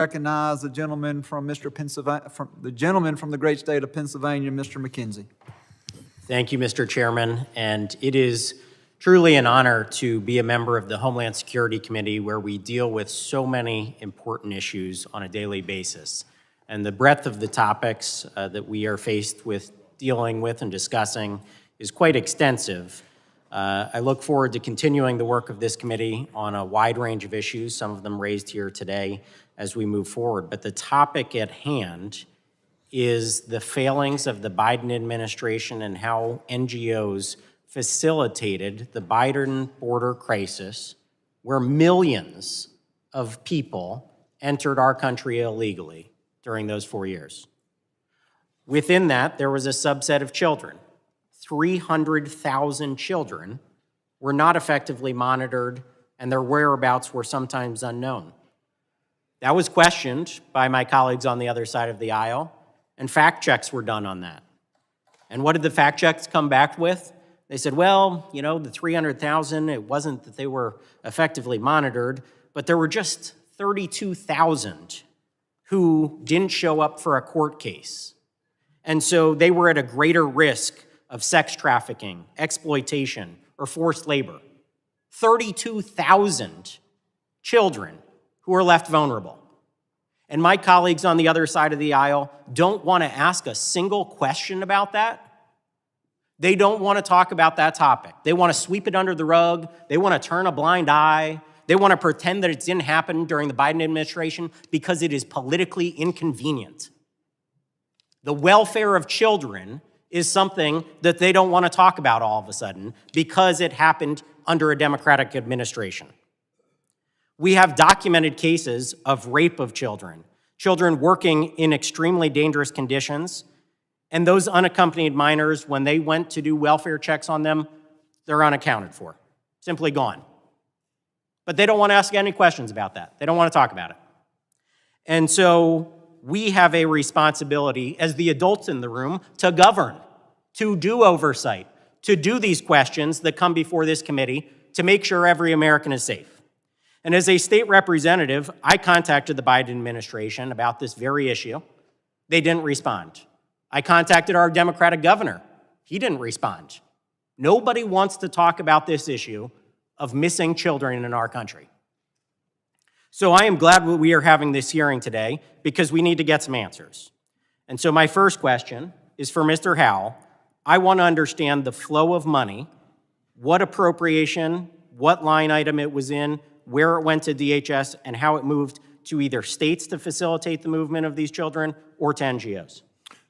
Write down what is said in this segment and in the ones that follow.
Recognize the gentleman from the gentleman from the great state of Pennsylvania, Mr. Mackenzie. Thank you, Mr. Chairman, and it is truly an honor to be a member of the Homeland Security Committee, where we deal with so many important issues on a daily basis. And the breadth of the topics that we are faced with dealing with and discussing is quite extensive. I look forward to continuing the work of this committee on a wide range of issues, some of them raised here today, as we move forward. But the topic at hand is the failings of the Biden administration and how NGOs facilitated the Biden border crisis, where millions of people entered our country illegally during those 4 years. Within that, there was a subset of children. 300,000 children were not effectively monitored, and their whereabouts were sometimes unknown. That was questioned by my colleagues on the other side of the aisle, and fact checks were done on that. And what did the fact checks come back with? They said, well, you know, the 300,000, it wasn't that they were effectively monitored, but there were just 32,000 who didn't show up for a court case. And so they were at a greater risk of sex trafficking, exploitation, or forced labor. 32,000 children who are left vulnerable. And my colleagues on the other side of the aisle don't want to ask a single question about that. They don't want to talk about that topic. They want to sweep it under the rug. They want to turn a blind eye. They want to pretend that it didn't happen during the Biden administration because it is politically inconvenient. The welfare of children is something that they don't want to talk about all of a sudden because it happened under a Democratic administration. We have documented cases of rape of children, children working in extremely dangerous conditions, and those unaccompanied minors, when they went to do welfare checks on them, they're unaccounted for, simply gone. But they don't want to ask any questions about that. They don't want to talk about it. And so we have a responsibility as the adults in the room to govern, to do oversight, to do these questions that come before this committee to make sure every American is safe. And as a state representative, I contacted the Biden administration about this very issue. They didn't respond. I contacted our Democratic governor. He didn't respond. Nobody wants to talk about this issue of missing children in our country. So I am glad that we are having this hearing today because we need to get some answers. And so my first question is for Mr. Howell. I want to understand the flow of money, what appropriation, what line item it was in, where it went to DHS, and how it moved to either states to facilitate the movement of these children or to NGOs.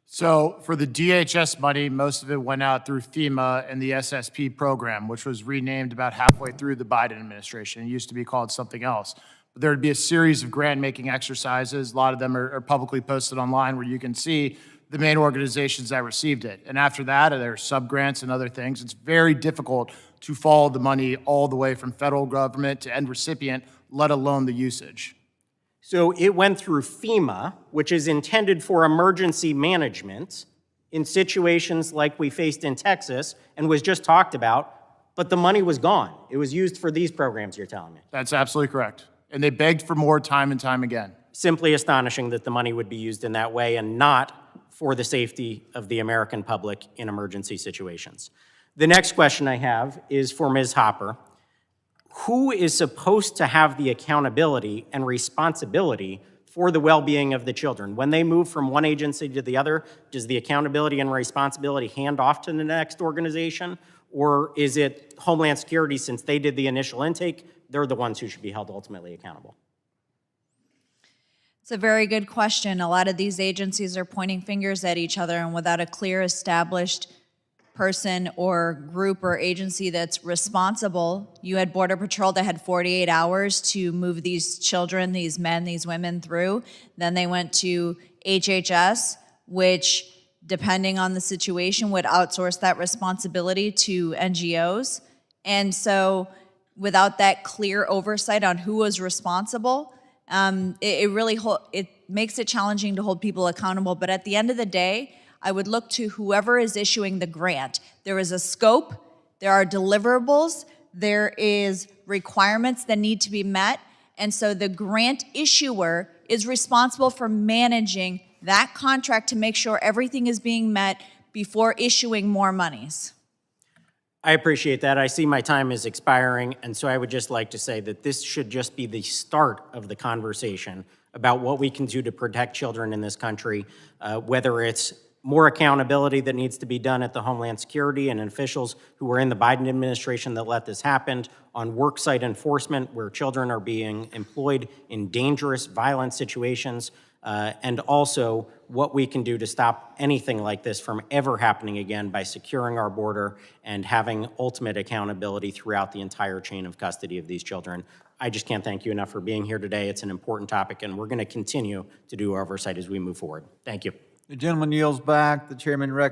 So for the DHS money, most of it went out through FEMA and the SSP program, which was renamed about halfway through the Biden administration. It used to be called something else. But there would be a series of grant-making exercises. A lot of them are publicly posted online where you can see the main organizations that received it. And after that, there are sub-grants and other things. It's very difficult to follow the money all the way from federal government to end recipient, let alone the usage. So it went through FEMA, which is intended for emergency management in situations like we faced in Texas and was just talked about, but the money was gone. It was used for these programs, you're telling me. That's absolutely correct. And they begged for more time and time again. Simply astonishing that the money would be used in that way and not for the safety of the American public in emergency situations. The next question I have is for Ms. Hopper. Who is supposed to have the accountability and responsibility for the well-being of the children? When they move from one agency to the other, does the accountability and responsibility hand off to the next organization? Or is it Homeland Security, since they did the initial intake, they're the ones who should be held ultimately accountable? It's a very good question. A lot of these agencies are pointing fingers at each other, and without a clear established person or group or agency that's responsible. You had Border Patrol that had 48 hours to move these children, these men, these women through. Then they went to HHS, which, depending on the situation, would outsource that responsibility to NGOs. And so without that clear oversight on who was responsible, it makes it challenging to hold people accountable. But at the end of the day, I would look to whoever is issuing the grant. There is a scope, there are deliverables, there is requirements that need to be met, and so the grant issuer is responsible for managing that contract to make sure everything is being met before issuing more monies. I appreciate that. I see my time is expiring, and so I would just like to say that this should just be the start of the conversation about what we can do to protect children in this country, whether it's more accountability that needs to be done at the Homeland Security and officials who were in the Biden administration that let this happen, on worksite enforcement where children are being employed in dangerous, violent situations, and also what we can do to stop anything like this from ever happening again by securing our border and having ultimate accountability throughout the entire chain of custody of these children. I just can't thank you enough for being here today. It's an important topic, and we're going to continue to do oversight as we move forward. Thank you. The gentleman yields back. The chairman recognizes